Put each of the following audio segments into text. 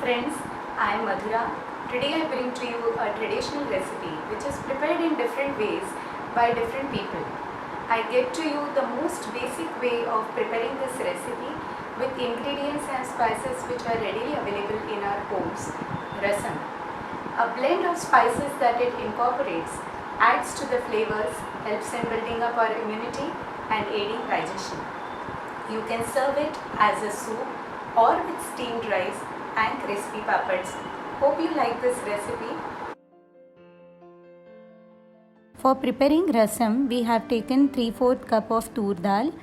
friends, I am Madhura. Today I bring to you a traditional recipe which is prepared in different ways by different people. I get to you the most basic way of preparing this recipe with ingredients and spices which are readily available in our homes. Rasam, a blend of spices that it incorporates, adds to the flavors, helps in building up our immunity and aiding digestion. You can serve it as a soup or with steamed rice and crispy papads. Hope you like this recipe. For preparing rasam, we have taken 3/4 cup of tur dal.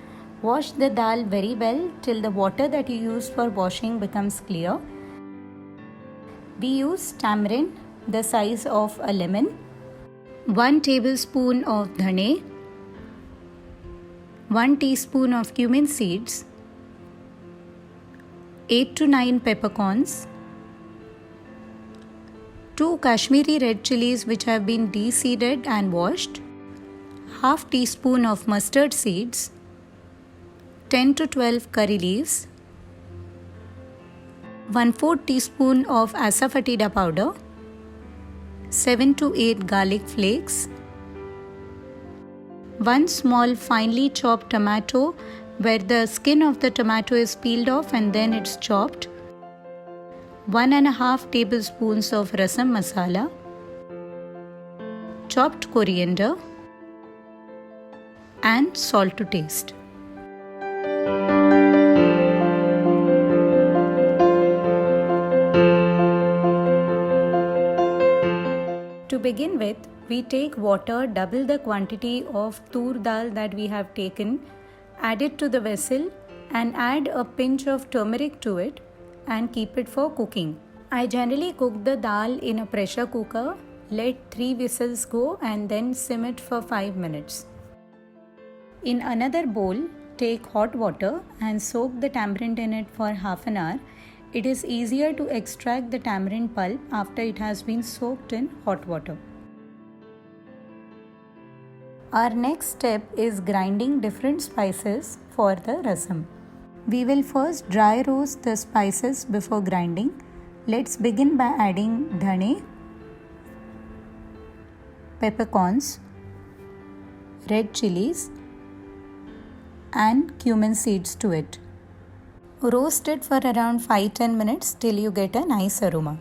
Wash the dal very well till the water that you use for washing becomes clear. We use tamarind the size of a lemon, 1 tablespoon of dhane, 1 teaspoon of cumin seeds, 8 to 9 peppercorns, 2 Kashmiri red chilies which have been de-seeded and washed, half teaspoon of mustard seeds, 10 to 12 curry leaves, 1/4 teaspoon of asafoetida powder, 7 to 8 garlic flakes, 1 small finely chopped tomato where the skin of the tomato is peeled off and then it's chopped, 1.5 tablespoons of rasam masala, chopped coriander, and salt to taste. To begin with, we take water double the quantity of tur dal that we have taken, add it to the vessel and add a pinch of turmeric to it and keep it for cooking. I generally cook the dal in a pressure cooker, let 3 whistles go and then simmer it for 5 minutes. In another bowl, take hot water and soak the tamarind in it for half an hour. It is easier to extract the tamarind pulp after it has been soaked in hot water. Our next step is grinding different spices for the rasam. We will first dry roast the spices before grinding. Let's begin by adding dhane, peppercorns, red chilies, and cumin seeds to it. Roast it for around 5-10 minutes till you get a nice aroma.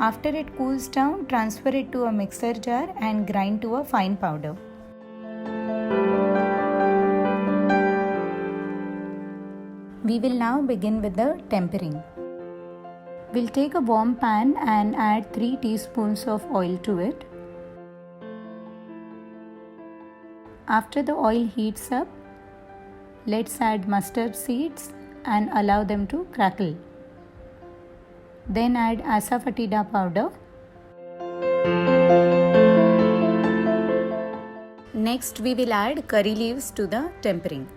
After it cools down, transfer it to a mixer jar and grind to a fine powder. We will now begin with the tempering. We'll take a warm pan and add 3 teaspoons of oil to it. After the oil heats up, let's add mustard seeds and allow them to crackle. Then add asafoetida powder. Next, we will add curry leaves to the tempering.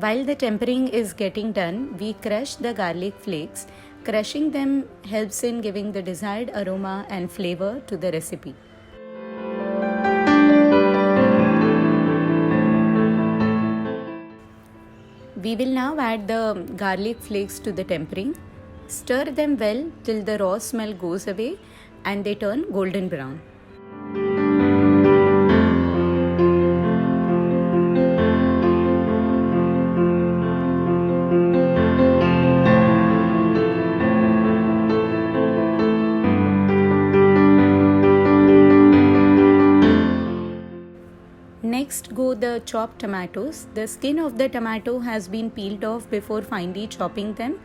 While the tempering is getting done, we crush the garlic flakes. Crushing them helps in giving the desired aroma and flavor to the recipe. We will now add the garlic flakes to the tempering. Stir them well till the raw smell goes away and they turn golden brown. Next go the chopped tomatoes. The skin of the tomato has been peeled off before finely chopping them.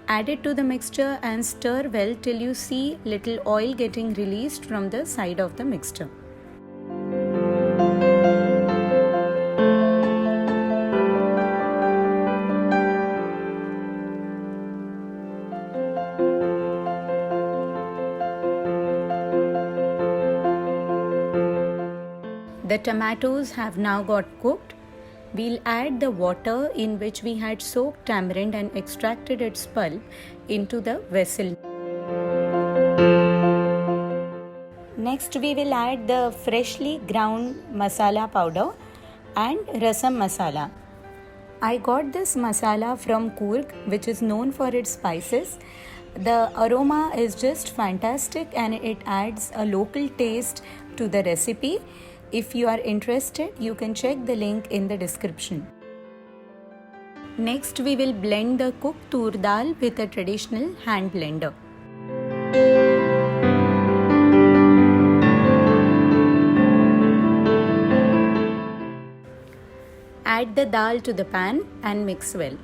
Add it to the mixture and stir well till you see little oil getting released from the side of the mixture. The tomatoes have now got cooked. We'll add the water in which we had soaked tamarind and extracted its pulp into the vessel. Next we will add the freshly ground masala powder and rasam masala. I got this masala from Coorg, which is known for its spices. The aroma is just fantastic and it adds a local taste to the recipe. If you are interested, you can check the link in the description. Next we will blend the cooked tur dal with a traditional hand blender. Add the dal to the pan and mix well.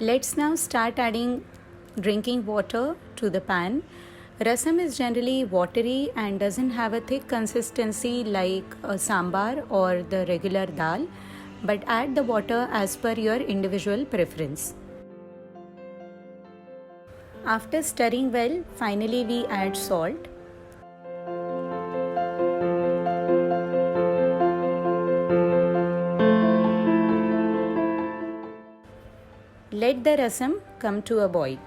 Let's now start adding drinking water to the pan. Rasam is generally watery and doesn't have a thick consistency like a sambar or the regular dal, but add the water as per your individual preference. After stirring well, finally we add salt. Let the rasam come to a boil.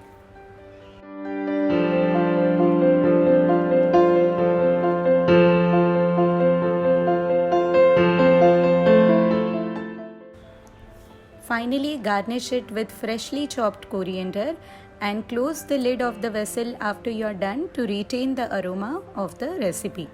Finally, garnish it with freshly chopped coriander and close the lid of the vessel after you are done to retain the aroma of the recipe.